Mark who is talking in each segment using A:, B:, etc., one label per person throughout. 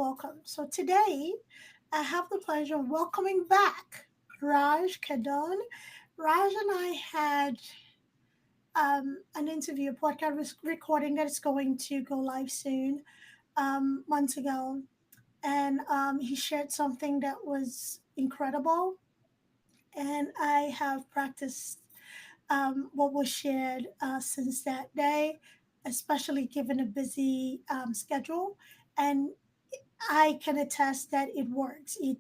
A: welcome. So today I have the pleasure of welcoming back Raj Kadon. Raj and I had an interview, a podcast recording that is going to go live soon, months ago. And he shared something that was incredible. And I have practiced what was shared since that day, especially given a busy schedule. And I can attest that it works. It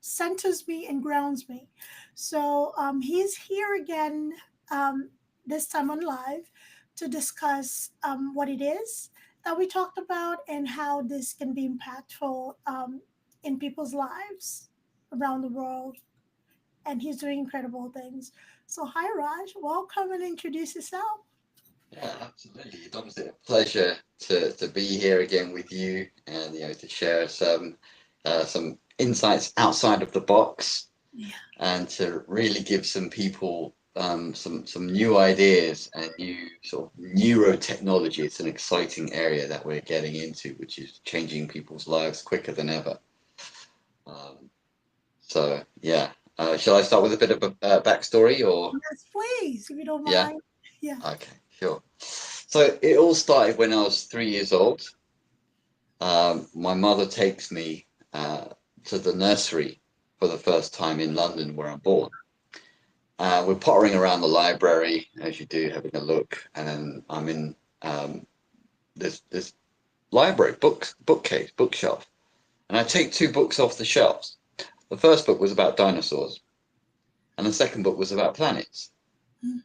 A: centers me and grounds me. So he's here again, um, this time on live, to discuss what it is that we talked about and how this can be impactful in people's lives around the world. And he's doing incredible things. So, hi, Raj. Welcome and introduce yourself.
B: Yeah, absolutely. It's obviously a pleasure to be here again with you and to share some insights outside of the box
A: Yeah.
B: and to really give some people some new ideas and new sort of neurotechnology. It's an exciting area that we're getting into, which is changing people's lives quicker than ever. Um, so yeah, shall I start with a bit of a backstory or
A: Yes, please, if you don't
B: yeah?
A: mind. Yeah.
B: Okay, sure. So it all started when I was 3 years old. My mother takes me to the nursery for the first time in London, where I'm born. We're pottering around the library, as you do, having a look, and then I'm in this library bookcase bookshelf, and I take two books off the shelves. The first book was about dinosaurs, and the second book was about planets.
A: Mm.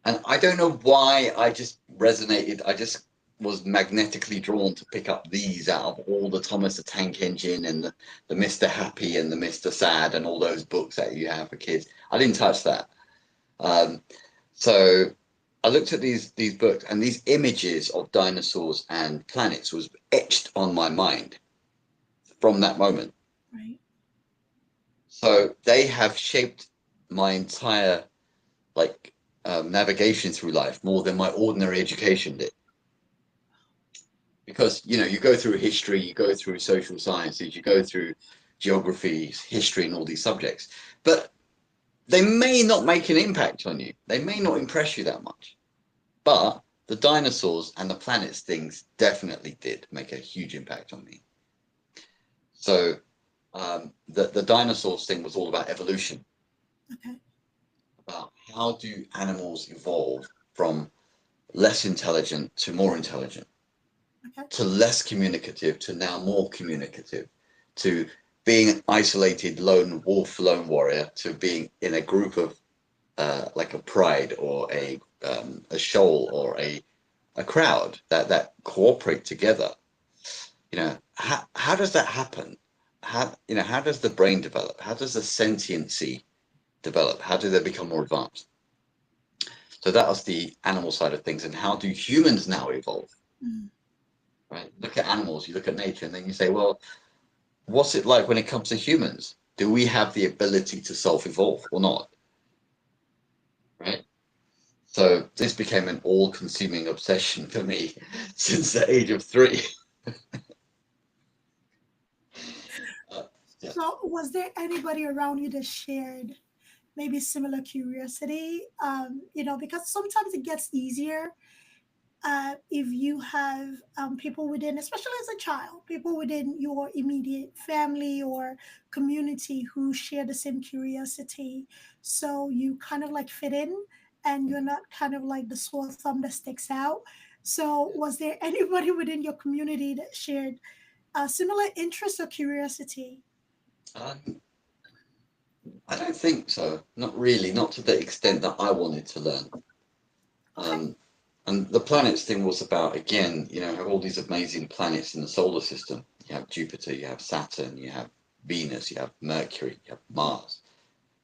B: And I don't know why I just resonated. I just was magnetically drawn to pick up these out of all the Thomas the Tank Engine and the Mr. Happy and the Mr. Sad and all those books that you have for kids. I didn't touch that. Um, so I looked at these books and these images of dinosaurs and planets was etched on my mind from that moment.
A: Right.
B: So they have shaped my entire like navigation through life more than my ordinary education did. Because you go through history, you go through social sciences, you go through geography, history, and all these subjects, but they may not make an impact on you. They may not impress you that much. But the dinosaurs and the planets things definitely did make a huge impact on me. So the dinosaurs thing was all about evolution,
A: Okay.
B: about how do animals evolve from less intelligent to more intelligent,
A: Okay.
B: to less communicative to now more communicative, to being isolated lone wolf, lone warrior, to being in a group of like a pride or a shoal or a crowd that cooperate together. How does that happen? How does the brain develop? How does the sentiency develop? How do they become more advanced? So that was the animal side of things. And how do humans now evolve?
A: Mm.
B: Right? Look at animals, you look at nature, and then you say, well, what's it like when it comes to humans? Do we have the ability to self-evolve or not? Right? So this became an all-consuming obsession for me since the age of 3. Uh, yeah.
A: So, was there anybody around you that shared maybe similar curiosity? Because sometimes it gets easier if you have people within, especially as a child, people within your immediate family or community who share the same curiosity. So you kind of like fit in and you're not kind of like the sore thumb that sticks out. So, was there anybody within your community that shared similar interest or curiosity?
B: Um, I don't think so. Not really. Not to the extent that I wanted to learn.
A: Okay.
B: Um, and the planets thing was about, again, have all these amazing planets in the solar system. You have Jupiter, you have Saturn, you have Venus, you have Mercury, you have Mars.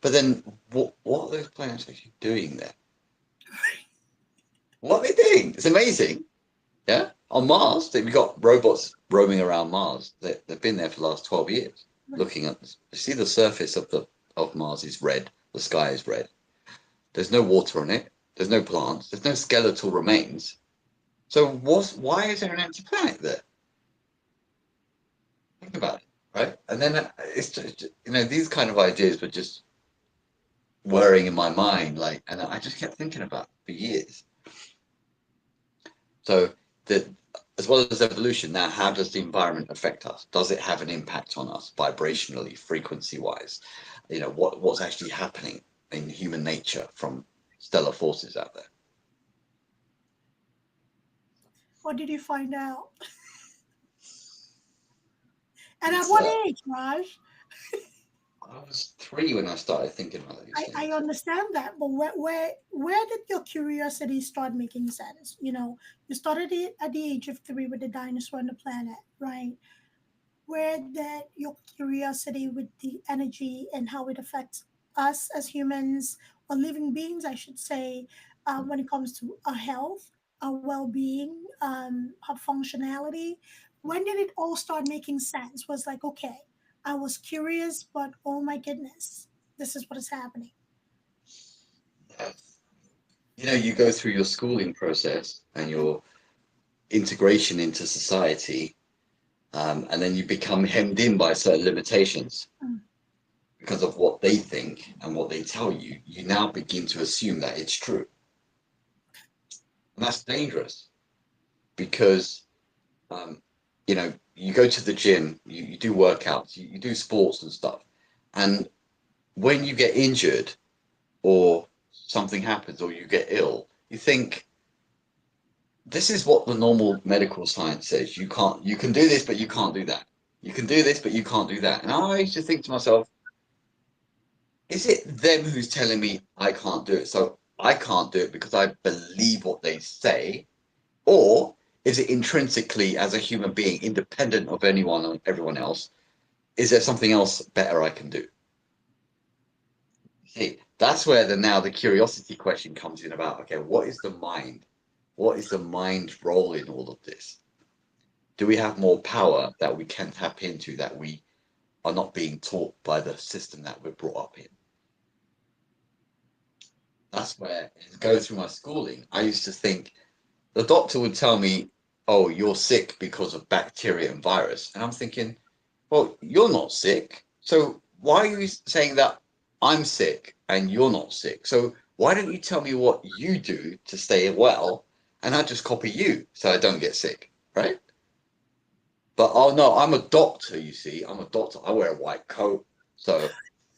B: But then, what are those planets actually doing there? What are they doing? It's amazing. Yeah. On Mars, we've got robots roaming around Mars. They've been there for the last 12 years,
A: Right.
B: looking at this. You see the surface of Mars is red. The sky is red. There's no water on it. There's no plants. There's no skeletal remains. So why is there an empty planet there? think about it, right? And then it's just, these kind of ideas were just whirring in my mind, like, and I just kept thinking about it for years. So that, as well as evolution, now how does the environment affect us? Does it have an impact on us vibrationally, frequency wise? What's actually happening in human nature from stellar forces out there?
A: What did you find out? And at
B: It's,
A: what age, Raj?
B: I was 3 when I started thinking about these
A: I
B: things.
A: understand that, but where did your curiosity start making sense? You started it at the age of 3 with the dinosaur on the planet, right? Where did your curiosity with the energy and how it affects us as humans or living beings, I should say, when it comes to our health, our well-being, our functionality? When did it all start making sense? Was like, okay, I was curious, but oh my goodness, this is what is happening.
B: Uh, you go through your schooling process and your integration into society, and then you become hemmed in by certain limitations
A: Mm,
B: because of what they think and what they tell you. You now begin to assume that it's true. And that's dangerous because, you go to the gym, you do workouts, you do sports and stuff. And when you get injured or something happens or you get ill, you think, this is what the normal medical science says. You can do this, but you can't do that. You can do this, but you can't do that. And I used to think to myself, is it them who's telling me I can't do it? So I can't do it because I believe what they say? Or is it intrinsically, as a human being, independent of anyone or everyone else? Is there something else better I can do? See, that's where the curiosity question comes in about, okay, what is the mind? What is the mind's role in all of this? Do we have more power that we can tap into that we are not being taught by the system that we're brought up in? That's where, go through my schooling, I used to think the doctor would tell me, oh, you're sick because of bacteria and virus. And I'm thinking, well, you're not sick. So why are you saying that I'm sick and you're not sick? So why don't you tell me what you do to stay well and I just copy you so I don't get sick, right? But oh no, I'm a doctor, you see. I'm a doctor. I wear a white coat. So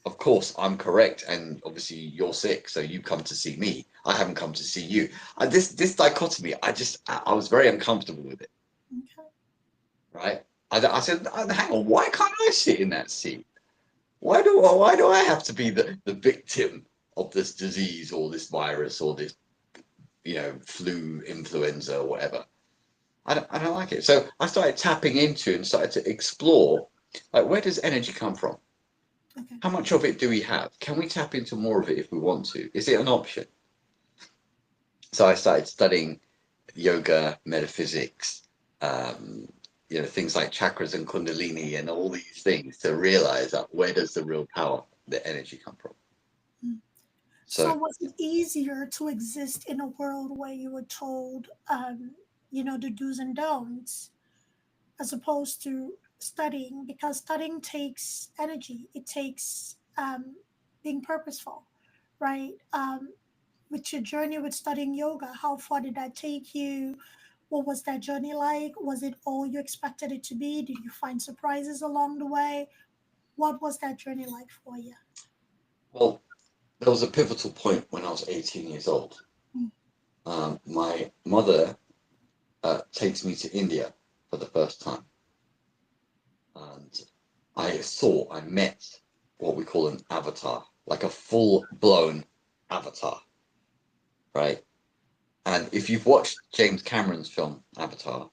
B: of course I'm correct. And obviously you're sick, so you come to see me. I haven't come to see you. This dichotomy, I was very uncomfortable with it,
A: okay.
B: right? I said, hang on, why can't I sit in that seat? Why do I have to be the victim of this disease or this virus or this, flu, influenza, or whatever? I don't like it. So I started tapping into and started to explore, like, where does energy come from?
A: Okay.
B: How much of it do we have? Can we tap into more of it if we want to? Is it an option? So I started studying yoga, metaphysics, things like chakras and kundalini and all these things to realize that where does the real power, the energy come from?
A: Mm. So
B: So,
A: was it easier to exist in a world where you were told, the do's and don'ts, as opposed to studying? Because studying takes energy. It takes being purposeful, right? With your journey with studying yoga, how far did that take you? What was that journey like? Was it all you expected it to be? Did you find surprises along the way? What was that journey like for you?
B: well, there was a pivotal point when I was 18 years old.
A: Mm,
B: My mother takes me to India for the first time. And I met what we call an avatar, like a full blown avatar, right? And if you've watched James Cameron's film Avatar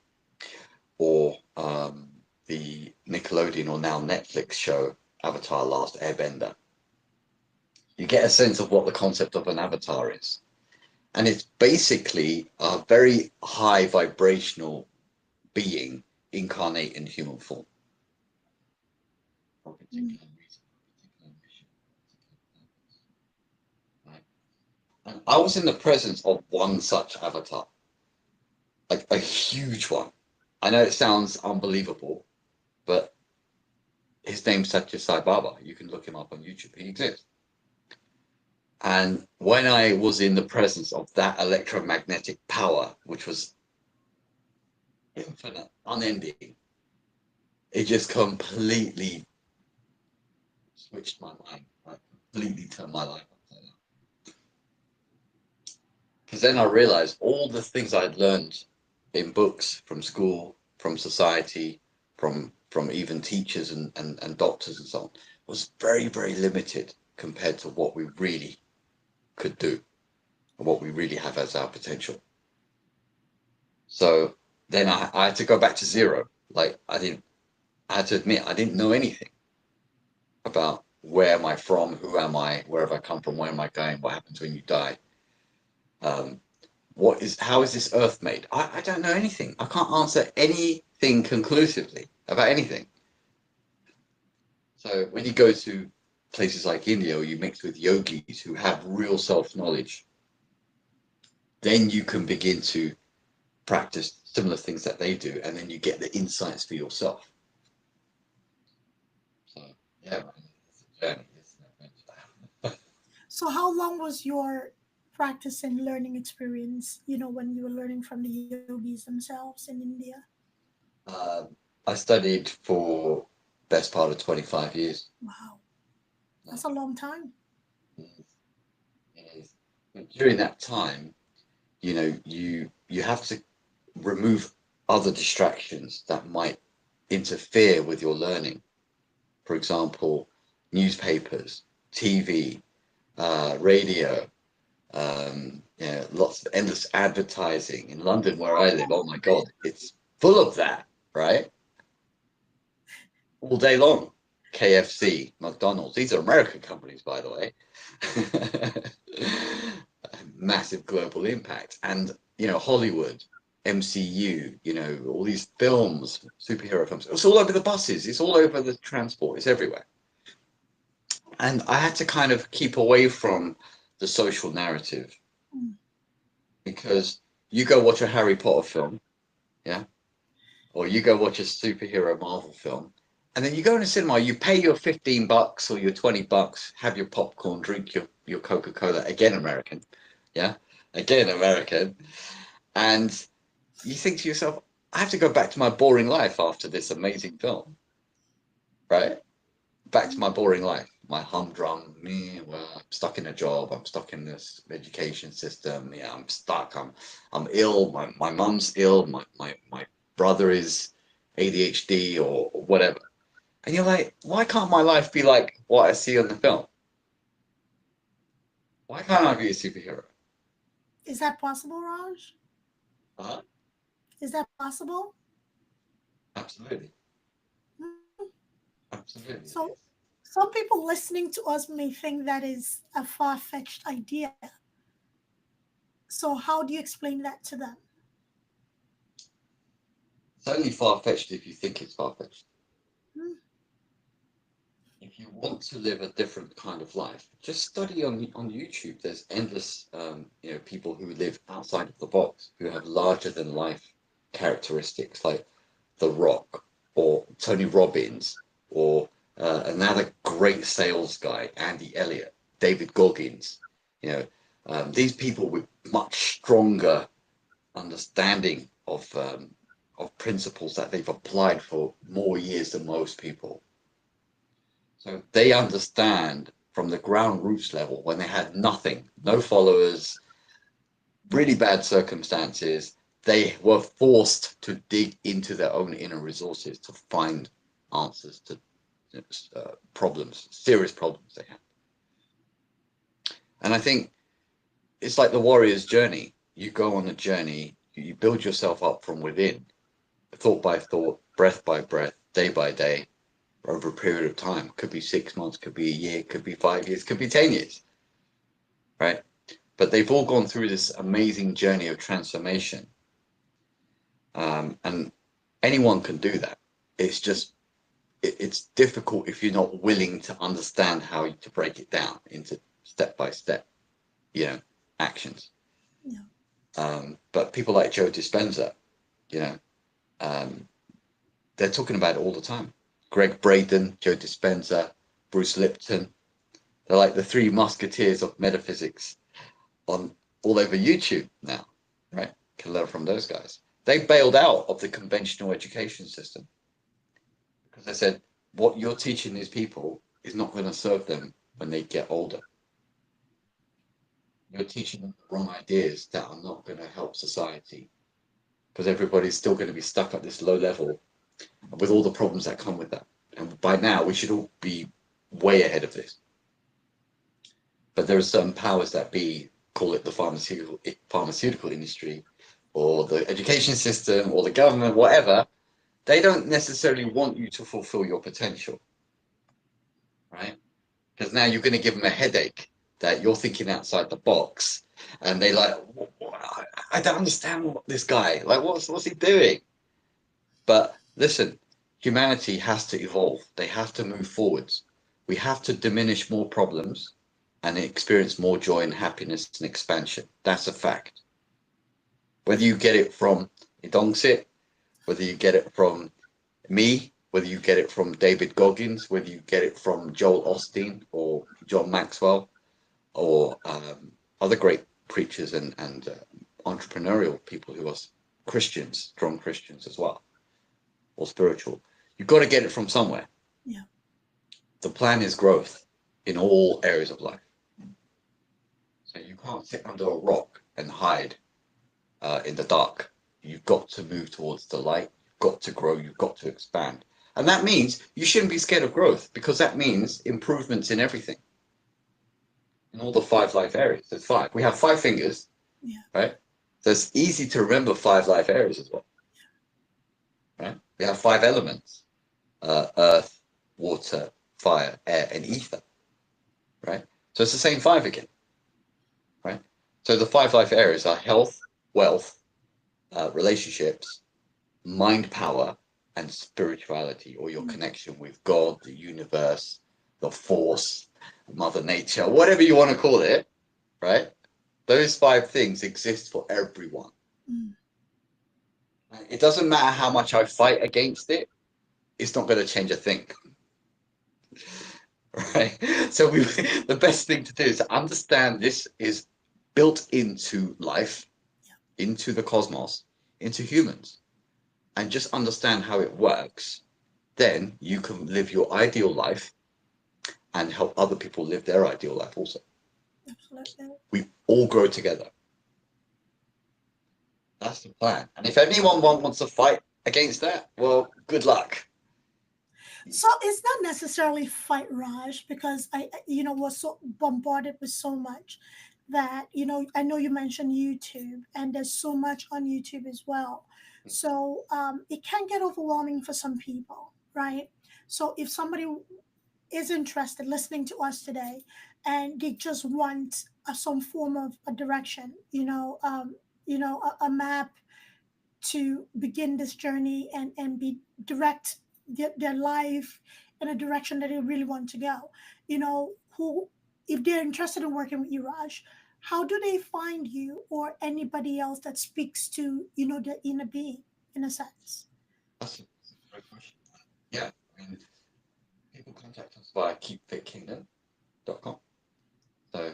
B: or the Nickelodeon or now Netflix show Avatar Last Airbender, you get a sense of what the concept of an avatar is. And it's basically a very high vibrational being incarnate in human form. For a
A: mm,
B: particular reason, for a particular mission, particular purpose, right? And I was in the presence of one such avatar, like a huge one. I know it sounds unbelievable, but his name's Satya Sai Baba. You can look him up on YouTube. He exists. And when I was in the presence of that electromagnetic power, which was infinite, unending, it just completely switched my mind, like completely turned my life upside down. Because then I realized all the things I'd learned in books, from school, from society, from even teachers and doctors and so on, was very, very limited compared to what we really could do and what we really have as our potential. So then I had to go back to zero. Like I had to admit I didn't know anything about where am I from, who am I, where have I come from, where am I going, what happens when you die. How is this earth made? I don't know anything. I can't answer anything conclusively about anything. So when you go to places like India, or you mix with yogis who have real self-knowledge, then you can begin to practice similar things that they do, and then you get the insights for yourself. So yeah, man, it's a journey. It's an adventure.
A: So how long was your practice and learning experience, when you were learning from the yogis themselves in India?
B: Uh, I studied for best part of 25 years.
A: Wow, that's a long time.
B: It is. But during that time, you have to remove other distractions that might interfere with your learning. For example, newspapers, TV, radio, lots of endless advertising. In London, where I live, oh my God, it's full of that, right? All day long. KFC, McDonald's, these are American companies, by the way. Massive global impact. And, Hollywood, MCU, all these films, superhero films, it's all over the buses, it's all over the transport, it's everywhere. And I had to kind of keep away from the social narrative,
A: Mm.
B: because you go watch a Harry Potter film, yeah, or you go watch a superhero Marvel film, and then you go in a cinema, you pay your $15 or your $20, have your popcorn, drink your Coca-Cola, again American, yeah, again American, and you think to yourself, I have to go back to my boring life after this amazing film, right? Back to my boring life, my humdrum me. Well, I'm stuck in a job. I'm stuck in this education system. Yeah, I'm stuck. I'm ill. My mum's ill. My brother is ADHD or whatever. And you're like, why can't my life be like what I see on the film? Why can't I be a superhero?
A: Is that possible, Raj?
B: Huh?
A: Is that possible?
B: Absolutely.
A: Mm.
B: Absolutely it
A: So
B: is.
A: some people listening to us may think that is a far-fetched idea. So how do you explain that to them?
B: It's only far-fetched if you think it's far-fetched.
A: Mm.
B: If you want to live a different kind of life, just study on YouTube. There's endless, people who live outside of the box, who have larger than life characteristics, like The Rock or Tony Robbins, or another great sales guy, Andy Elliott, David Goggins. These people with much stronger understanding of principles that they've applied for more years than most people. So they understand from the ground roots level, when they had nothing, no followers, really bad circumstances, they were forced to dig into their own inner resources to find answers to problems, serious problems they had. And I think it's like the warrior's journey. You go on a journey, you build yourself up from within, thought by thought, breath by breath, day by day, over a period of time. Could be 6 months, could be a year, could be 5 years, could be 10 years, right? But they've all gone through this amazing journey of transformation. And anyone can do that. It's just, it's difficult if you're not willing to understand how to break it down into step by step, actions.
A: Yeah.
B: But people like Joe Dispenza, you know, um, they're talking about it all the time. Greg Braden, Joe Dispenza, Bruce Lipton. They're like the three musketeers of metaphysics on all over YouTube now, right? Can learn from those guys. They bailed out of the conventional education system because they said, what you're teaching these people is not going to serve them when they get older. You're teaching them the wrong ideas that are not going to help society because everybody's still going to be stuck at this low level with all the problems that come with that. And by now, we should all be way ahead of this. But there are certain powers that be, call it the pharmaceutical industry or the education system or the government, whatever, they don't necessarily want you to fulfill your potential, right? Because now you're going to give them a headache that you're thinking outside the box, and they like, I don't understand what this guy, like, what's he doing? But listen, humanity has to evolve. They have to move forwards. We have to diminish more problems and experience more joy and happiness and expansion. That's a fact. Whether you get it from Idongsit, whether you get it from me, whether you get it from David Goggins, whether you get it from Joel Osteen or John Maxwell or other great preachers and entrepreneurial people who are Christians, strong Christians as well, or spiritual. You've got to get it from somewhere.
A: Yeah.
B: The plan is growth in all areas of life. So you can't sit under a rock and hide in the dark. You've got to move towards the light. You've got to grow. You've got to expand. And that means you shouldn't be scared of growth because that means improvements in everything. In all the 5 life areas. There's 5. We have 5 fingers, right? So it's easy to remember 5 life areas as well. Right? We have 5 elements. Earth, water, fire, air, and ether. Right? So it's the same 5 again. Right? So the 5 life areas are health, wealth, relationships, mind power, and spirituality, or your connection with God, the universe, the force, Mother Nature, whatever you want to call it, right? Those 5 things exist for everyone. It doesn't matter how much I fight against it, it's not going to change a thing. Right? So the best thing to do is to understand this is built into life, into the cosmos, into humans, and just understand how it works. Then you can live your ideal life and help other people live their ideal life also.
A: Absolutely.
B: We all grow together. That's the plan. And if anyone wants to fight against that, well, good luck.
A: So it's not necessarily fight, Raj, because I was so bombarded with so much that, I know you mentioned YouTube, and there's so much on YouTube as well. So it can get overwhelming for some people, right? So if somebody is interested listening to us today and they just want some form of a direction, a map to begin this journey and be direct their life in a direction that they really want to go. Who, if they're interested in working with you, Raj, how do they find you or anybody else that speaks to, the inner being in a sense?
B: That's a great question. Yeah, I mean, people contact us via keepfitkingdom.com. So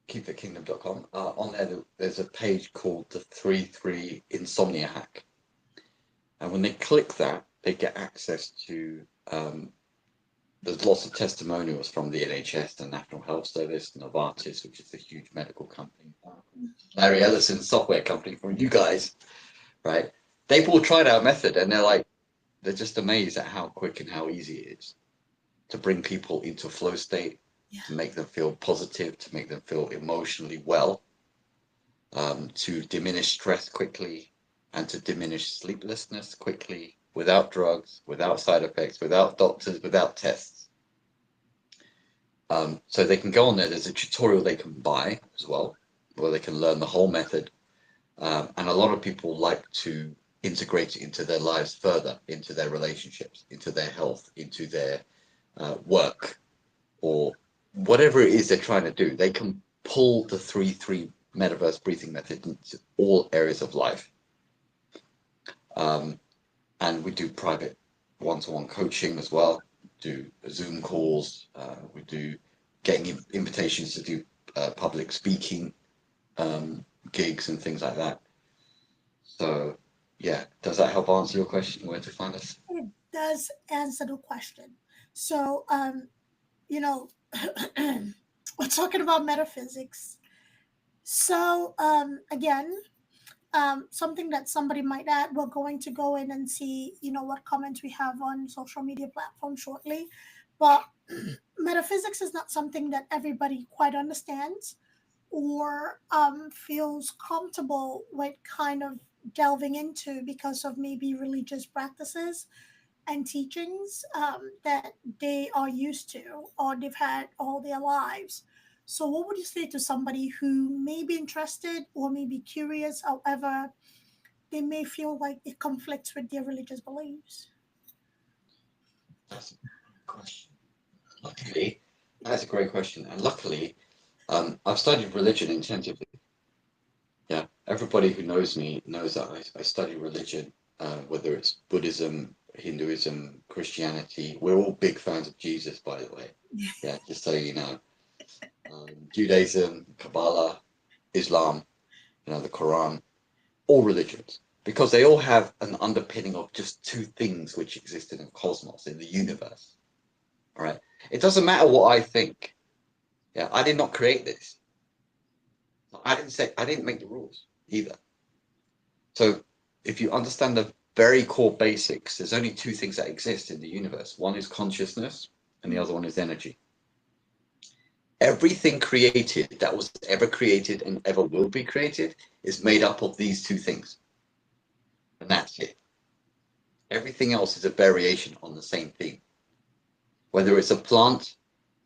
B: keepfitkingdom.com. On there, there's a page called the 3-3 Insomnia Hack. And when they click that, they get access to, there's lots of testimonials from the NHS, the National Health Service, Novartis, which is a huge medical company, Larry Ellison software company from you guys, right? They've all tried our method and they're just amazed at how quick and how easy it is to bring people into a flow state, to make them feel positive, to make them feel emotionally well, to diminish stress quickly, and to diminish sleeplessness quickly, without drugs, without side effects, without doctors, without tests. So they can go on there. There's a tutorial they can buy as well, where they can learn the whole method. And a lot of people like to integrate it into their lives further, into their relationships, into their health, into their work, or whatever it is they're trying to do. They can pull the 3-3 metaverse breathing method into all areas of life. And we do private one-to-one coaching as well, do Zoom calls, we do getting invitations to do public speaking gigs and things like that. So yeah, does that help answer your question where to find us?
A: It does answer the question. So, you know, we're talking about metaphysics. So, again, something that somebody might add, we're going to go in and see, what comments we have on social media platforms shortly. But metaphysics is not something that everybody quite understands or feels comfortable with kind of delving into because of maybe religious practices and teachings that they are used to or they've had all their lives. So, what would you say to somebody who may be interested or may be curious, however, they may feel like it conflicts with their religious beliefs?
B: That's a good question. Luckily, that's a great question. And luckily, I've studied religion intensively. Yeah, everybody who knows me knows that I study religion, whether it's Buddhism, Hinduism, Christianity. We're all big fans of Jesus, by the way. Yeah, just so you know. Judaism, Kabbalah, Islam, the Quran, all religions, because they all have an underpinning of just two things which exist in the cosmos, in the universe. All right. It doesn't matter what I think. Yeah, I did not create this. I didn't make the rules either. So if you understand the very core basics, there's only two things that exist in the universe. One is consciousness, and the other one is energy. Everything created that was ever created and ever will be created is made up of these two things. And that's it. Everything else is a variation on the same thing. Whether it's a plant,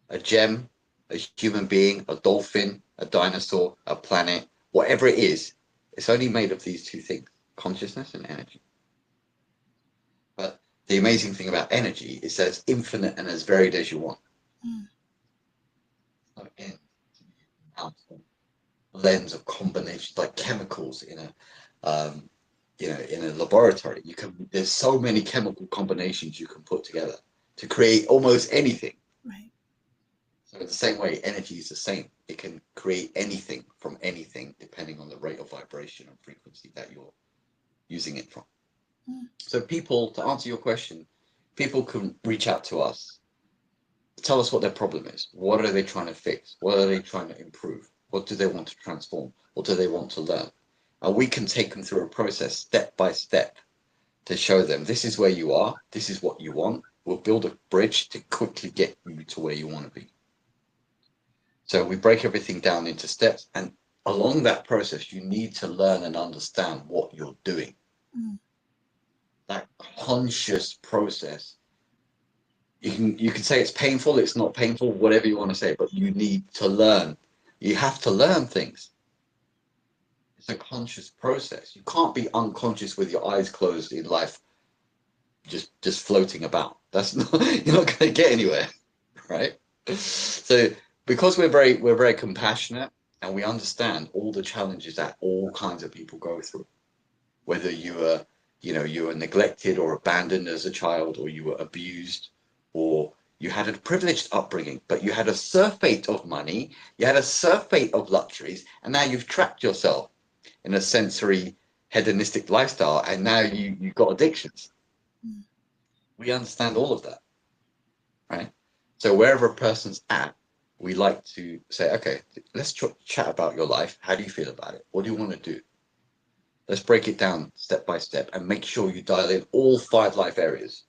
B: a gem, a human being, a dolphin, a dinosaur, a planet, whatever it is, it's only made of these two things, consciousness and energy. But the amazing thing about energy is that it's infinite and as varied as you want. No end to the lens of combinations, like chemicals in a laboratory. There's so many chemical combinations you can put together to create almost anything.
A: Right.
B: So in the same way, energy is the same. It can create anything from anything depending on the rate of vibration and frequency that you're using it from. So people, to answer your question, people can reach out to us, tell us what their problem is. What are they trying to fix? What are they trying to improve? What do they want to transform? What do they want to learn? And we can take them through a process step by step to show them this is where you are, this is what you want. We'll build a bridge to quickly get you to where you want to be. So we break everything down into steps, and along that process, you need to learn and understand what you're doing. That conscious process. You can say it's painful, it's not painful, whatever you want to say, but you need to learn. You have to learn things. It's a conscious process. You can't be unconscious with your eyes closed in life, just floating about. That's not, you're not going to get anywhere, right? So because we're very compassionate and we understand all the challenges that all kinds of people go through, whether you were neglected or abandoned as a child, or you were abused, or you had a privileged upbringing, but you had a surfeit of money, you had a surfeit of luxuries, and now you've trapped yourself in a sensory hedonistic lifestyle, and now you've got addictions. We understand all of that, right? So wherever a person's at, we like to say, okay, let's chat about your life. How do you feel about it? What do you want to do? Let's break it down step by step and make sure you dial in all 5 life areas.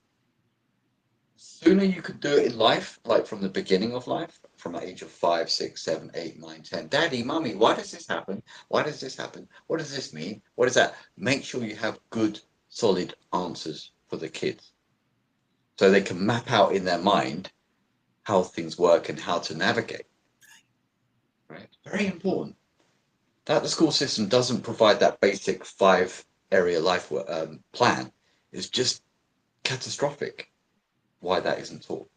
B: Sooner you could do it in life, like from the beginning of life, from the age of 5, 6, 7, 8, 9, 10. Daddy, mommy, why does this happen? Why does this happen? What does this mean? What is that? Make sure you have good, solid answers for the kids, so they can map out in their mind how things work and how to navigate. Right? Very important. That the school system doesn't provide that basic 5-area life plan is just catastrophic. Why that isn't taught?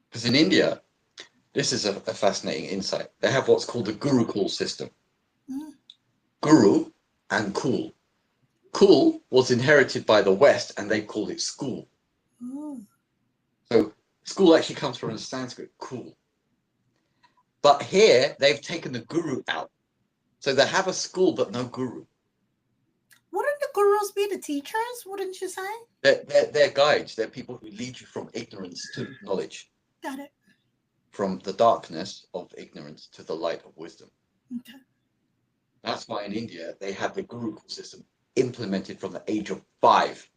B: Because in India, this is a fascinating insight. They have what's called the Gurukul system. Guru and Kul. Kul was inherited by the West, and they called it school.
A: Mm.
B: So school actually comes from Sanskrit, cool. But here they've taken the guru out. So they have a school but no guru.
A: Wouldn't the gurus be the teachers? Wouldn't you say?
B: They're guides. They're people who lead you from ignorance to knowledge,
A: Got it.
B: from the darkness of ignorance to the light of wisdom.
A: Okay.
B: That's why in India they have the Gurukul system implemented from the age of 5.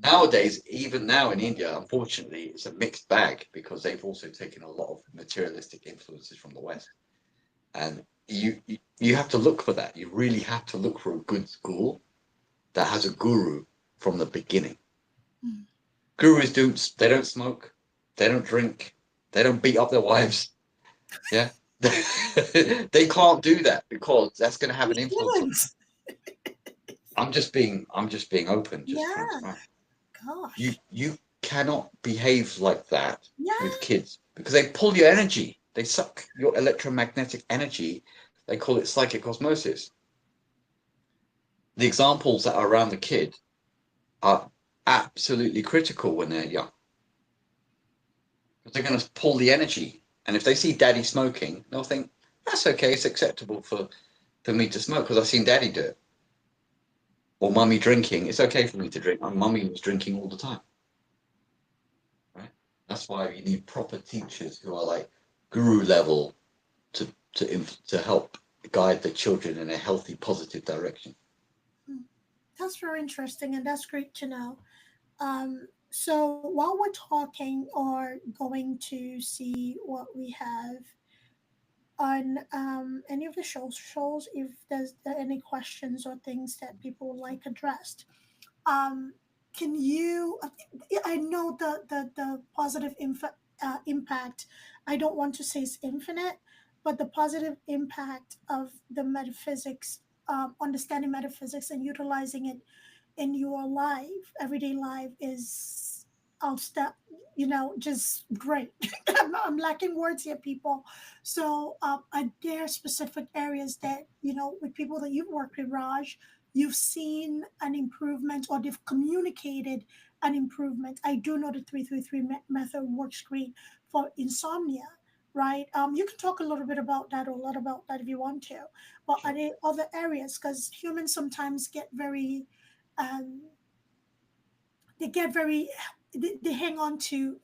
B: Nowadays, even now in India, unfortunately, it's a mixed bag because they've also taken a lot of materialistic influences from the West. And you have to look for that. You really have to look for a good school that has a guru from the beginning.
A: Mm.
B: Gurus they don't smoke, they don't drink, they don't beat up their wives. Yeah. They can't do that because that's going to have an influence on.
A: Humans.
B: I'm just being open, just
A: Yeah.
B: transparent.
A: Gosh.
B: You cannot behave like that
A: Yeah.
B: with kids because they pull your energy. They suck your electromagnetic energy. They call it psychic osmosis. The examples that are around the kid are absolutely critical when they're young. Because they're going to pull the energy. And if they see daddy smoking, they'll think, that's okay, it's acceptable for me to smoke because I've seen daddy do it. Or mummy drinking, it's okay for me to drink. My mummy was drinking all the time. Right? That's why you need proper teachers who are like guru level to help guide the children in a healthy, positive direction.
A: That's very interesting, and that's great to know. So while we're talking or going to see what we have on any of the shows, if there's any questions or things that people would like addressed, um, can you? I know the positive impact. I don't want to say it's infinite, but the positive impact of the metaphysics, understanding metaphysics and utilizing it in your life, everyday life, is outstep. Just great. I'm lacking words here, people. So, are there specific areas that with people that you've worked with, Raj, you've seen an improvement or they've communicated an improvement? I do know the 333 method works great for insomnia, right? You can talk a little bit about that or a lot about that if you want to. But are
B: Sure.
A: there other areas? Because humans sometimes get very, um, they get very, they hang on to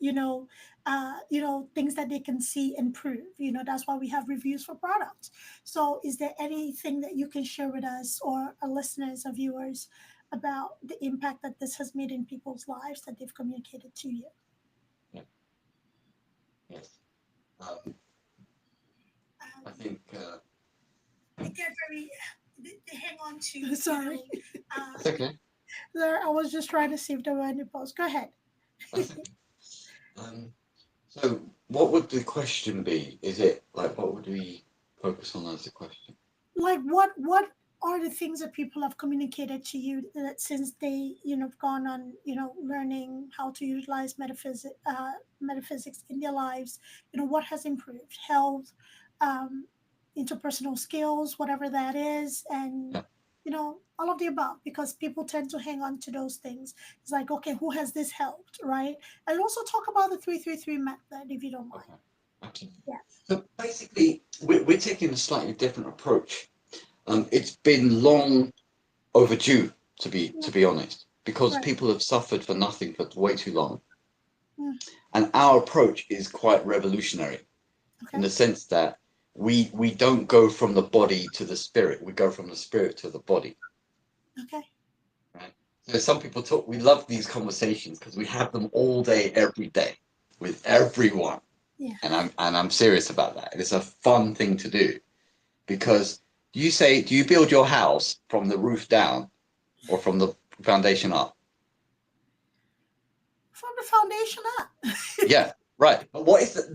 A: things that they can see improve. That's why we have reviews for products. So is there anything that you can share with us or our listeners or viewers about the impact that this has made in people's lives that they've communicated to you?
B: Yeah. Yes. I
A: um,
B: think
A: they get very, they hang on to sorry.
B: it's okay.
A: There, I was just trying to see if there were any posts. Go ahead.
B: That's okay. Um, so, what would the question be? Is it like what would we focus on as a question?
A: Like what are the things that people have communicated to you that since they have gone on learning how to utilize metaphysics in their lives, what has improved health, um, interpersonal skills, whatever that is, and
B: Yeah.
A: all of the above, because people tend to hang on to those things. It's like, okay, who has this helped, right? And also talk about the 333 method if you don't mind.
B: Okay. Absolutely.
A: Yeah.
B: So basically, we're taking a slightly different approach. It's been long overdue, to be honest, because
A: Right.
B: people have suffered for nothing for way too long.
A: Mm,
B: And our approach is quite revolutionary in
A: okay.
B: the sense that we don't go from the body to the spirit, we go from the spirit to the body.
A: Okay.
B: Right? So some people talk, we love these conversations because we have them all day, every day, with everyone.
A: Yeah.
B: And I'm serious about that. It's a fun thing to do because do you build your house from the roof down or from the foundation up?
A: From the foundation up.
B: Yeah, right. But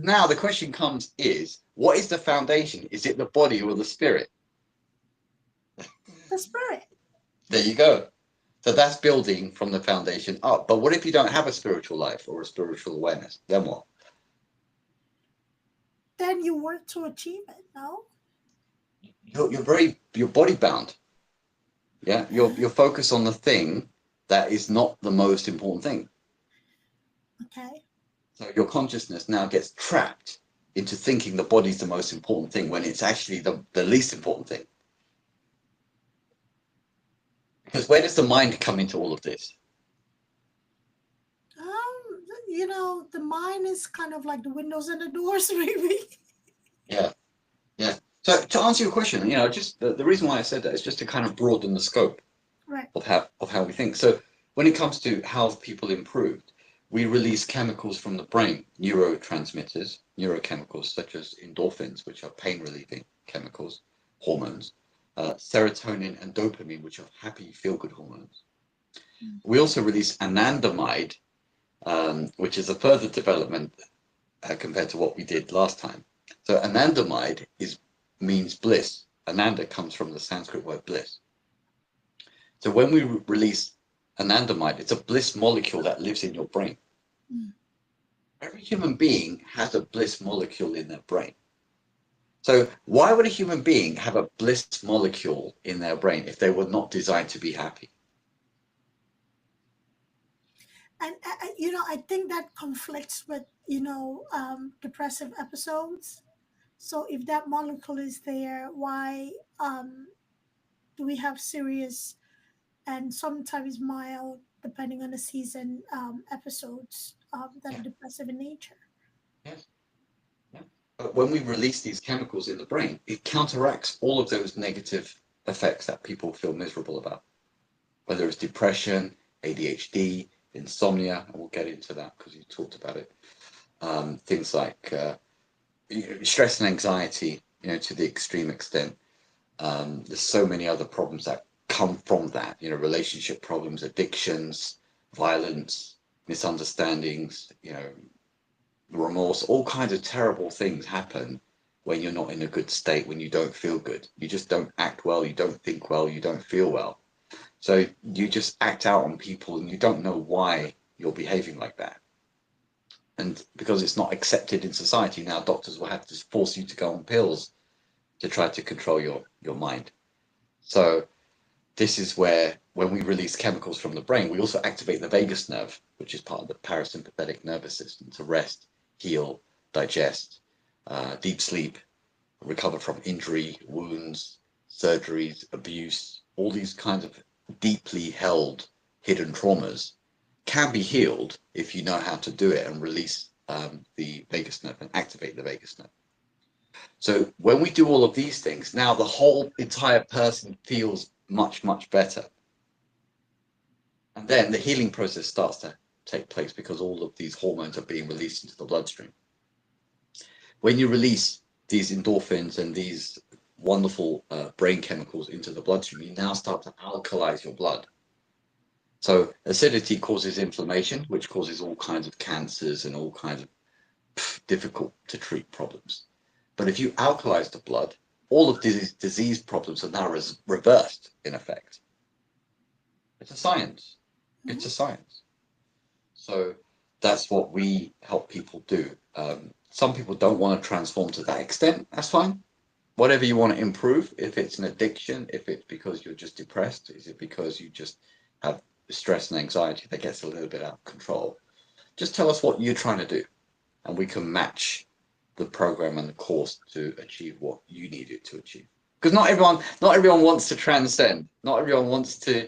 B: now the question comes is what is the foundation? Is it the body or the spirit?
A: The spirit.
B: There you go. So that's building from the foundation up. But what if you don't have a spiritual life or a spiritual awareness? Then what?
A: Then you work to achieve it, no?
B: You're body bound. Yeah, you're focused on the thing that is not the most important thing.
A: Okay.
B: So your consciousness now gets trapped into thinking the body's the most important thing when it's actually the least important thing. Because where does the mind come into all of this?
A: The mind is kind of like the windows and the doors, maybe.
B: Yeah, yeah. So to answer your question, just the reason why I said that is just to kind of broaden the scope
A: Right.
B: of how we think. So when it comes to how people improved, we release chemicals from the brain, neurotransmitters, neurochemicals such as endorphins, which are pain relieving chemicals, hormones, serotonin and dopamine, which are happy, feel good hormones.
A: Mm.
B: We also release anandamide, which is a further development compared to what we did last time. So anandamide means bliss. Ananda comes from the Sanskrit word bliss. So when we release anandamide, it's a bliss molecule that lives in your brain.
A: Mm.
B: Every human being has a bliss molecule in their brain. So why would a human being have a bliss molecule in their brain if they were not designed to be happy?
A: And I think that conflicts with depressive episodes. So if that molecule is there, why um, do we have serious and sometimes mild, depending on the season, episodes that are
B: Yeah,
A: depressive in nature?
B: yes, yeah. But when we release these chemicals in the brain, it counteracts all of those negative effects that people feel miserable about, whether it's depression, ADHD, insomnia, and we'll get into that because you talked about it. Things like stress and anxiety, to the extreme extent. There's so many other problems that come from that, relationship problems, addictions, violence, misunderstandings, remorse, all kinds of terrible things happen when you're not in a good state, when you don't feel good. You just don't act well, you don't think well, you don't feel well. So you just act out on people and you don't know why you're behaving like that. And because it's not accepted in society now, doctors will have to force you to go on pills to try to control your mind. So this is where, when we release chemicals from the brain, we also activate the vagus nerve, which is part of the parasympathetic nervous system, to rest, heal, digest, deep sleep, recover from injury, wounds, surgeries, abuse. All these kinds of deeply held hidden traumas can be healed if you know how to do it and release the vagus nerve and activate the vagus nerve. So when we do all of these things, now the whole entire person feels much, much better. And then the healing process starts to take place because all of these hormones are being released into the bloodstream. When you release these endorphins and these wonderful brain chemicals into the bloodstream, you now start to alkalize your blood. So acidity causes inflammation, which causes all kinds of cancers and all kinds of difficult to treat problems. But if you alkalize the blood, all of these disease problems are now reversed in effect. It's a science. It's
A: Hmm.
B: a science. So that's what we help people do. Some people don't want to transform to that extent. That's fine. Whatever you want to improve, if it's an addiction, if it's because you're just depressed, is it because you just have stress and anxiety that gets a little bit out of control, just tell us what you're trying to do and we can match the program and the course to achieve what you need it to achieve. Because not everyone wants to transcend. Not everyone wants to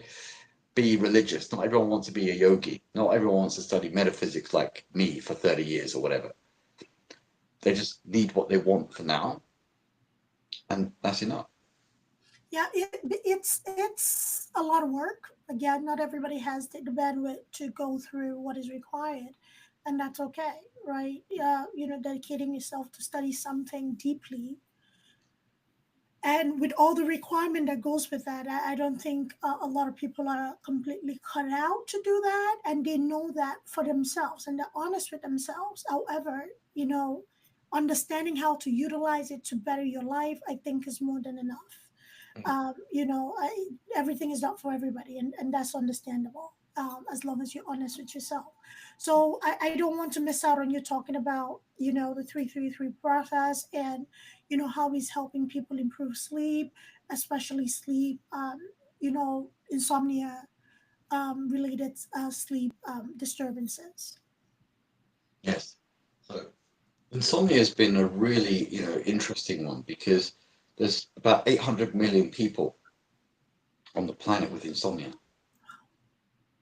B: be religious. Not everyone wants to be a yogi. Not everyone wants to study metaphysics like me for 30 years or whatever. They just need what they want for now, and that's enough.
A: Yeah, it's a lot of work. Again, not everybody has the bandwidth to go through what is required, and that's okay, right? Dedicating yourself to study something deeply, and with all the requirement that goes with that, I don't think a lot of people are completely cut out to do that, and they know that for themselves, and they're honest with themselves. However, understanding how to utilize it to better your life, I think, is more than enough. Everything is not for everybody, and that's understandable, as long as you're honest with yourself. So I don't want to miss out on you talking about the 333 process, and how he's helping people improve sleep, especially sleep, insomnia, related sleep disturbances.
B: Yes. So insomnia has been a really, interesting one because there's about 800 million people on the planet with insomnia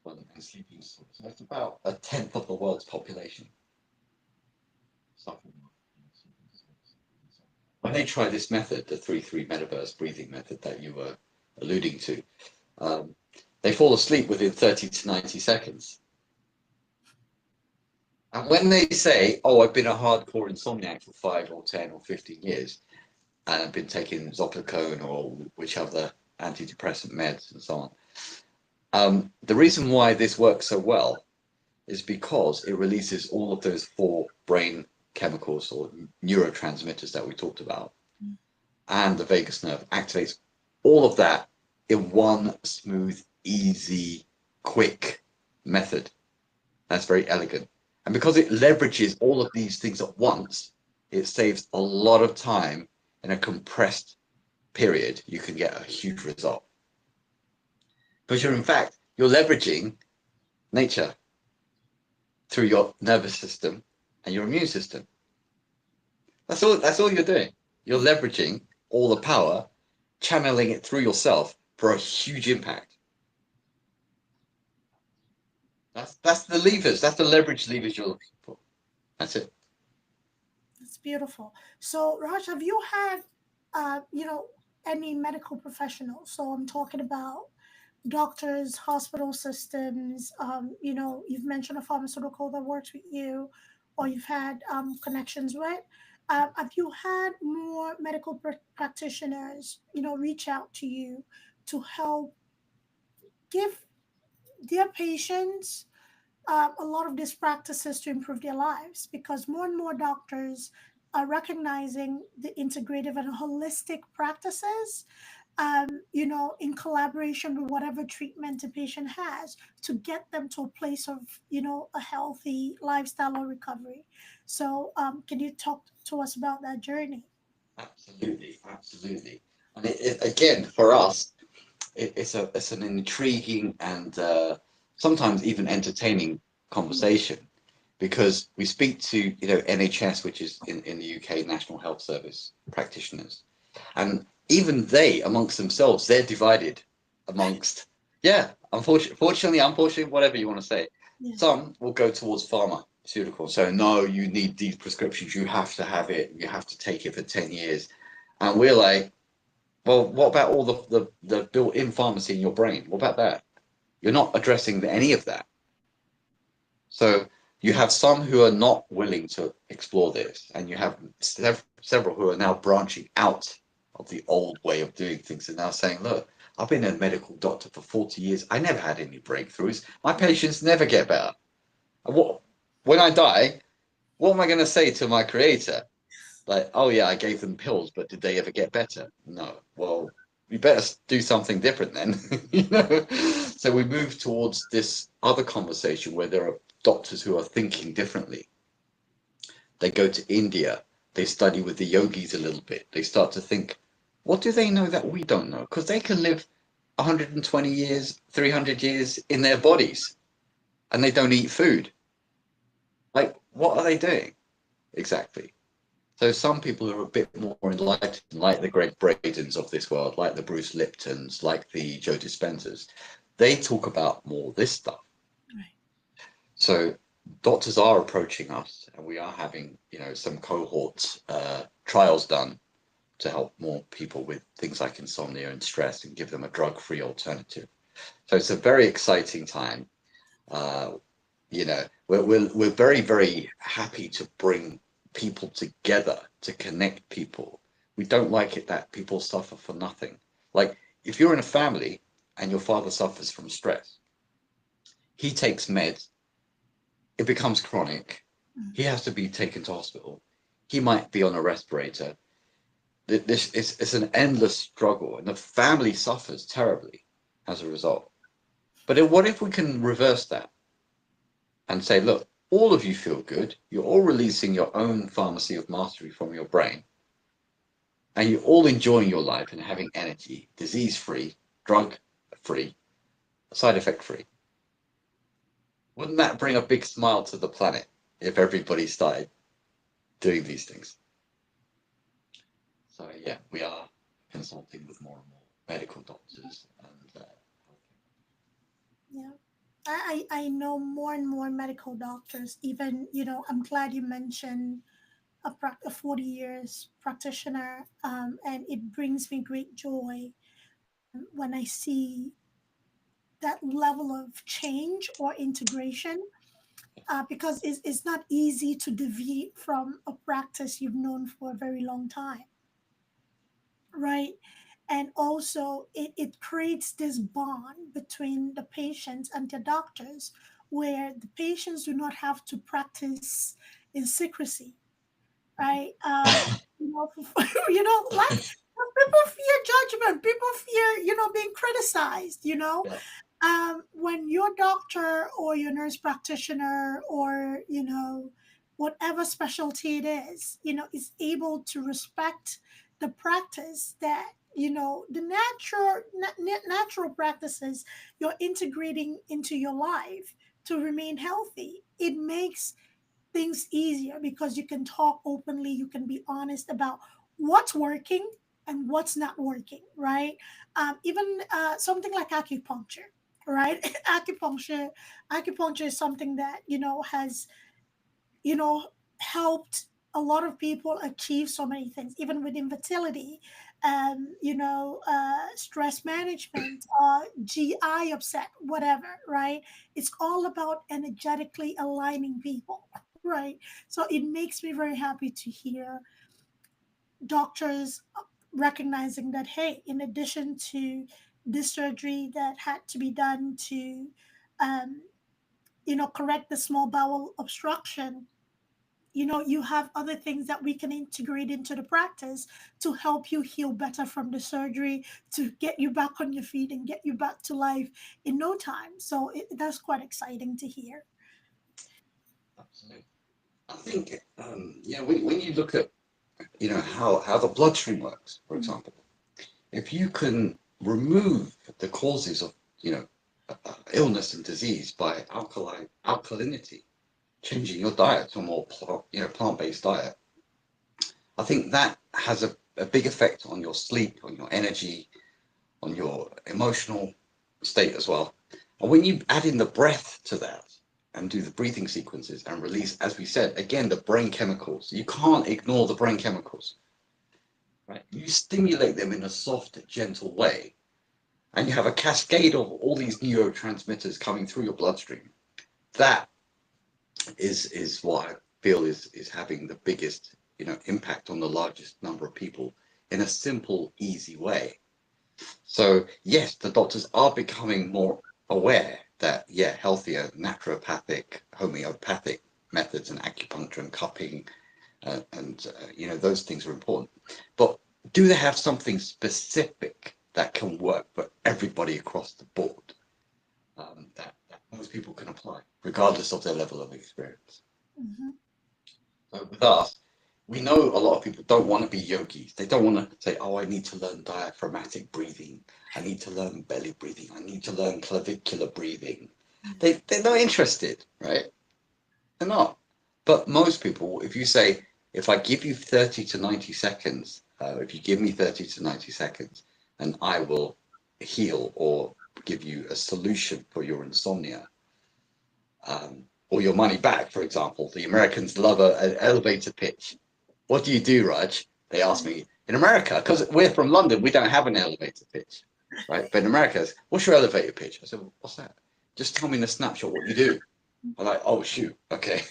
B: and sleeping disorders. So that's about a tenth of the world's population suffering from sleeping disorders. When they try this method, the 3-3 metaverse breathing method that you were alluding to, um, they fall asleep within 30 to 90 seconds. And when they say, "Oh, I've been a hardcore insomniac for 5 or 10 or 15 years, and I've been taking Zopicone or which other antidepressant meds and so on," the reason why this works so well is because it releases all of those 4 brain chemicals or neurotransmitters that we talked about, and the vagus nerve activates all of that in one smooth, easy, quick method. That's very elegant. And because it leverages all of these things at once, it saves a lot of time in a compressed period. You can get a huge result. Because you're leveraging nature through your nervous system and your immune system. That's all you're doing. You're leveraging all the power, channeling it through yourself for a huge impact. That's the levers. That's the leverage levers you're looking for. That's it.
A: It's beautiful. So, Raj, have you had, any medical professionals? So, I'm talking about doctors, hospital systems. You've mentioned a pharmaceutical that works with you, or you've had connections with. Have you had more medical practitioners, reach out to you to help give their patients a lot of these practices to improve their lives, because more and more doctors are recognizing the integrative and holistic practices, in collaboration with whatever treatment the patient has to get them to a place of, a healthy lifestyle or recovery. So, can you talk to us about that journey?
B: Absolutely, absolutely. And again, for us, it's an intriguing and sometimes even entertaining conversation because we speak to NHS, which is in the UK, National Health Service practitioners, and even they amongst themselves they're divided amongst unfortunately, whatever you want to say.
A: Yeah.
B: Some will go towards pharmaceutical, so no, you need these prescriptions, you have to have it, you have to take it for 10 years, and we're like, well, what about all the built-in pharmacy in your brain? What about that? You're not addressing any of that. So you have some who are not willing to explore this, and you have several who are now branching out of the old way of doing things and now saying, look, I've been a medical doctor for 40 years. I never had any breakthroughs. My patients never get better. And when I die, what am I going to say to my creator? Like, oh yeah, I gave them pills, but did they ever get better? No. Well, we better do something different then. So we move towards this other conversation where there are doctors who are thinking differently. They go to India, they study with the yogis a little bit. They start to think, what do they know that we don't know? Because they can live 120 years, 300 years in their bodies and they don't eat food. Like, what are they doing exactly? So some people are a bit more enlightened, like the Greg Bradens of this world, like the Bruce Liptons, like the Joe Dispenzas. They talk about more this stuff.
A: Right.
B: So doctors are approaching us, and we are having, some cohort trials done to help more people with things like insomnia and stress, and give them a drug-free alternative. So it's a very exciting time. Uh, we're very, very happy to bring people together, to connect people. We don't like it that people suffer for nothing. Like, if you're in a family and your father suffers from stress, he takes meds, it becomes chronic,
A: Mm.
B: he has to be taken to hospital, he might be on a respirator. This is it's an endless struggle, and the family suffers terribly as a result. But what if we can reverse that and say, look, all of you feel good. You're all releasing your own pharmacy of mastery from your brain, and you're all enjoying your life and having energy, disease free, drug free, side effect free. Wouldn't that bring a big smile to the planet if everybody started doing these things? So yeah, we are consulting with more and more medical doctors and
A: Yeah. I know more and more medical doctors. Even, I'm glad you mentioned a 40 years practitioner, and it brings me great joy when I see that level of change or integration, because it's not easy to deviate from a practice you've known for a very long time, right? And also, it creates this bond between the patients and the doctors, where the patients do not have to practice in secrecy, right? Like people fear judgment, people fear, being criticized,
B: yeah,
A: when your doctor or your nurse practitioner or, whatever specialty it is able to respect the practice that, the natural practices you're integrating into your life to remain healthy. It makes things easier because you can talk openly, you can be honest about what's working and what's not working, right? Even something like acupuncture, right? Acupuncture is something that has you know helped a lot of people achieve so many things, even with infertility, stress management, GI upset, whatever, right? It's all about energetically aligning people, right? So it makes me very happy to hear doctors recognizing that, hey, in addition to this surgery that had to be done to um, correct the small bowel obstruction, you have other things that we can integrate into the practice to help you heal better from the surgery, to get you back on your feet and get you back to life in no time. So that's quite exciting to hear.
B: absolutely. I think yeah, when you look at how the bloodstream works, for
A: Mm.
B: example, if you can remove the causes of illness and disease by alkalinity, changing your diet to a more plant-based diet, I think that has a big effect on your sleep, on your energy, on your emotional state as well. And when you add in the breath to that and do the breathing sequences and release, as we said, again, the brain chemicals, you can't ignore the brain chemicals, right? You stimulate them in a soft, gentle way, and you have a cascade of all these neurotransmitters coming through your bloodstream. That is what I feel is having the biggest impact on the largest number of people in a simple, easy way. So yes, the doctors are becoming more aware that healthier naturopathic, homeopathic methods and acupuncture and cupping and those things are important. But do they have something specific that can work for everybody across the board, that most people can apply, regardless of their level of experience?
A: Mhm.
B: So with us, we know a lot of people don't want to be yogis. They don't want to say, oh, I need to learn diaphragmatic breathing. I need to learn belly breathing. I need to learn clavicular breathing. They're not interested, right? They're not. But most people, if you say, if I give you 30 to 90 seconds, if you give me 30 to 90 seconds, and I will heal or give you a solution for your insomnia, or your money back, for example. The Americans love an elevator pitch. What do, Raj? They ask me in America, because we're from London, we don't have an elevator pitch, right? But in America, what's your elevator pitch? I said, well, what's that? Just tell me in a snapshot what you do. I'm like, oh, shoot, okay.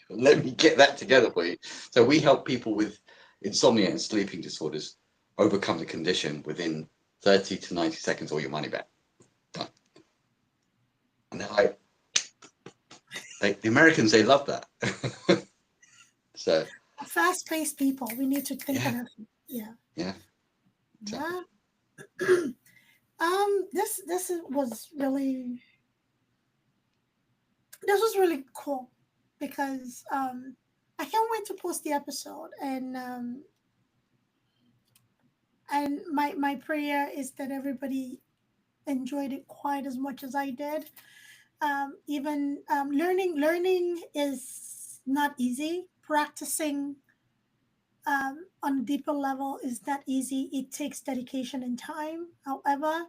B: Let me get that together for you. So we help people with insomnia and sleeping disorders overcome the condition within 30 to 90 seconds or your money back. Done. And they're like, the Americans, they love that. So
A: Fast-paced people, we need to think
B: yeah,
A: on our feet. Yeah.
B: yeah, exactly.
A: Yeah. This was really cool because I can't wait to post the episode, and my prayer is that everybody enjoyed it quite as much as I did. Even learning is not easy. Practicing on a deeper level is not easy. It takes dedication and time. However,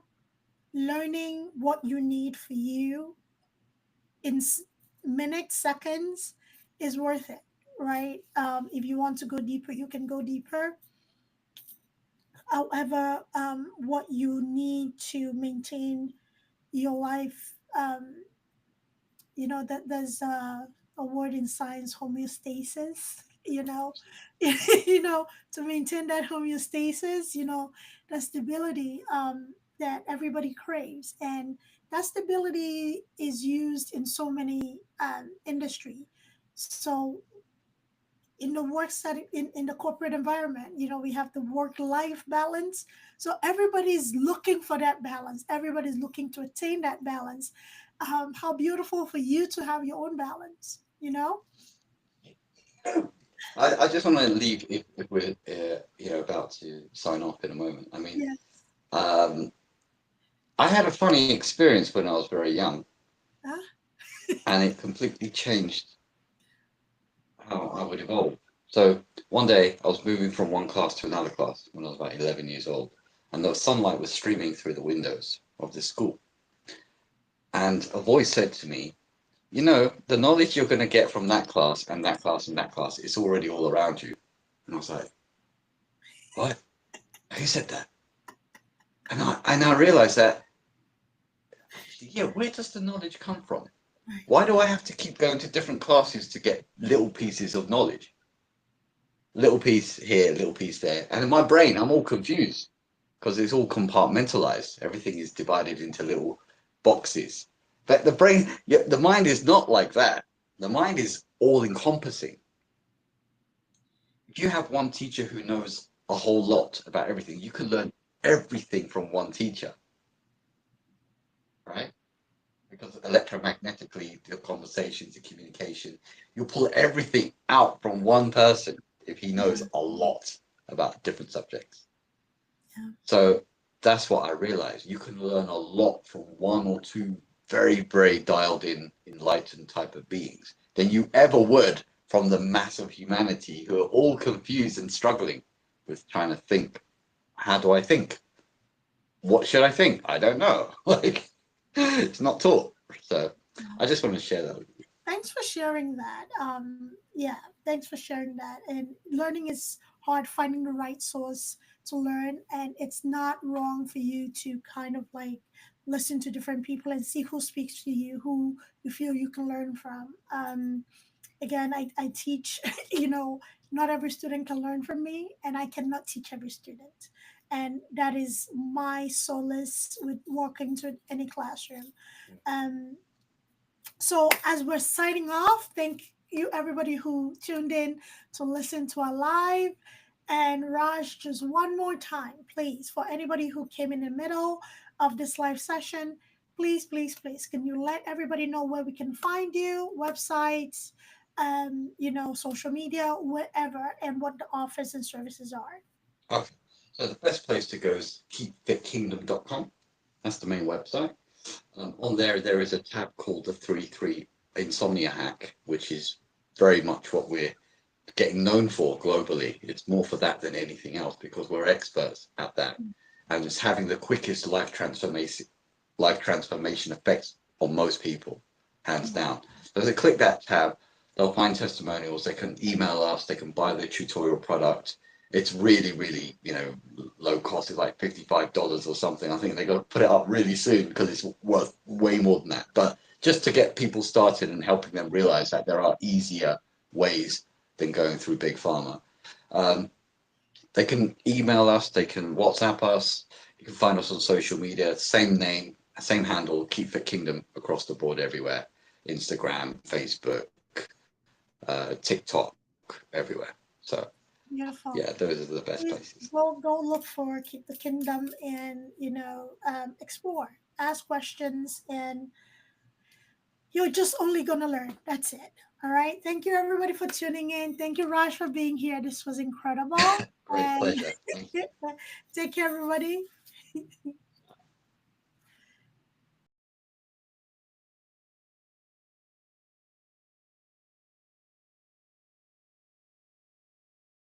A: learning what you need for you in minutes, seconds is worth it, right? If you want to go deeper, you can go deeper. However, what you need to maintain your life, that there's a word in science, homeostasis. To maintain that homeostasis, the stability that everybody craves, and that stability is used in so many industry. So in the work setting, in the corporate environment, we have the work life balance. So everybody's looking for that balance, everybody's looking to attain that balance. How beautiful for you to have your own balance.
B: I just want to leave if we're about to sign off in a moment. I mean,
A: Yes.
B: um, I had a funny experience when I was very young,
A: Huh?
B: and it completely changed how I would evolve. So one day I was moving from one class to another class when I was about 11 years old, and the sunlight was streaming through the windows of the school. And a voice said to me, the knowledge you're going to get from that class and that class and that class, it's already all around you. And I was like, what? Who said that? And I realized that, yeah, where does the knowledge come from?
A: Right.
B: Why do I have to keep going to different classes to get little pieces of knowledge? Little piece here, little piece there. And in my brain, I'm all confused because it's all compartmentalized. Everything is divided into little boxes. But the brain, yeah, the mind is not like that. The mind is all encompassing. If you have one teacher who knows a whole lot about everything, you can learn everything from one teacher, right? Because electromagnetically, the conversations, the communication, you pull everything out from one person if he knows
A: Yeah.
B: a lot about different subjects.
A: Yeah.
B: So that's what I realized. You can learn a lot from one or two very, very dialed in, enlightened type of beings than you ever would from the mass of humanity who are all confused and struggling with trying to think. How do I think? What should I think? I don't know. Like, it's not taught. So I just want to share that with you.
A: Thanks for sharing that. Yeah, thanks for sharing that. And learning is hard, finding the right source to learn, and it's not wrong for you to kind of like listen to different people and see who speaks to you, who you feel you can learn from. Again, I teach, not every student can learn from me, and I cannot teach every student. And that is my solace with walking to any classroom. Um, so, as we're signing off, thank you everybody who tuned in to listen to our live. And Raj, just one more time, please, for anybody who came in the middle of this live session, please, please, please, can you let everybody know where we can find you, websites, social media, whatever, and what the offers and services are?
B: Okay. So the best place to go is keepfitkingdom.com. That's the main website. On there is a tab called the 3-3 Insomnia Hack, which is very much what we're getting known for globally. It's more for that than anything else because we're experts at that, and it's having the quickest life transformation effects on most people, hands down. So as they click that tab, they'll find testimonials. They can email us. They can buy the tutorial product. It's really, really, low cost. It's like $55 or something. I think they got to put it up really soon because it's worth way more than that. But just to get people started and helping them realize that there are easier ways than going through big pharma. Um, they can email us, they can WhatsApp us, you can find us on social media, same name, same handle, Keep Fit Kingdom across the board everywhere. Instagram, Facebook, TikTok, everywhere. So
A: Beautiful.
B: yeah, those are the best
A: Please
B: places.
A: go look for Keep the Kingdom and explore, ask questions, and you're just only gonna learn. That's it. All right. Thank you everybody for tuning in. Thank you, Raj, for being here. This was incredible.
B: Great
A: And
B: pleasure. Thank you.
A: take care, everybody.